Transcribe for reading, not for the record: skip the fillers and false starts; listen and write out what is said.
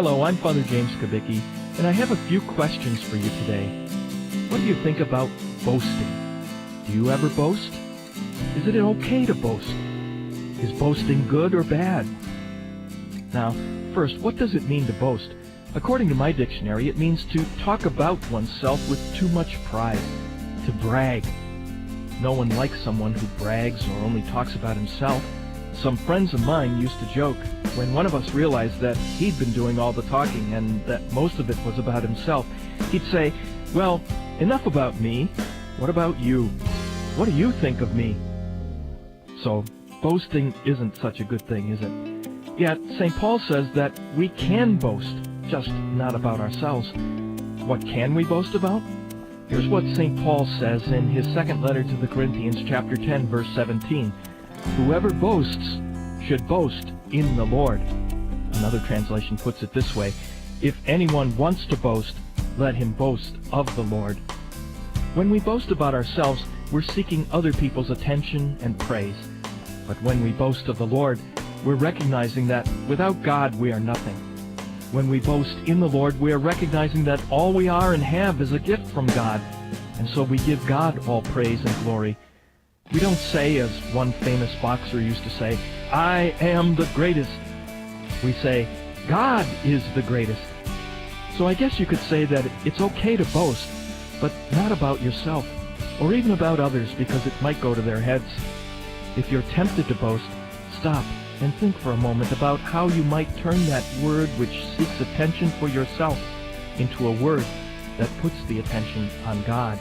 Hello, I'm Father James Kubicki, and I have a few questions for you today. What do you think about boasting? Do you ever boast? Is it okay to boast? Is boasting good or bad? Now, first, what does it mean to boast? According to my dictionary, it means to talk about oneself with too much pride, to brag. No one likes someone who brags or only talks about himself. Some friends of mine used to joke when one of us realized that he'd been doing all the talking and that most of it was about himself. He'd say, "Well, enough about me. What about you? What do you think of me?" So, boasting isn't such a good thing, is it? Yet, St. Paul says that we can boast, just not about ourselves. What can we boast about? Here's what St. Paul says in his second letter to the Corinthians, chapter 10, verse 17. Whoever boasts should boast in the Lord. Another translation puts it this way: if anyone wants to boast, let him boast of the Lord. When we boast about ourselves, we're seeking other people's attention and praise. But when we boast of the Lord, we're recognizing that without God we are nothing. When we boast in the Lord, we are recognizing that all we are and have is a gift from God, and so we give God all praise and glory. We don't say, as one famous boxer used to say, "I am the greatest." We say, "God is the greatest." So I guess you could say that it's okay to boast, but not about yourself, or even about others, because it might go to their heads. If you're tempted to boast, stop and think for a moment about how you might turn that word which seeks attention for yourself into a word that puts the attention on God.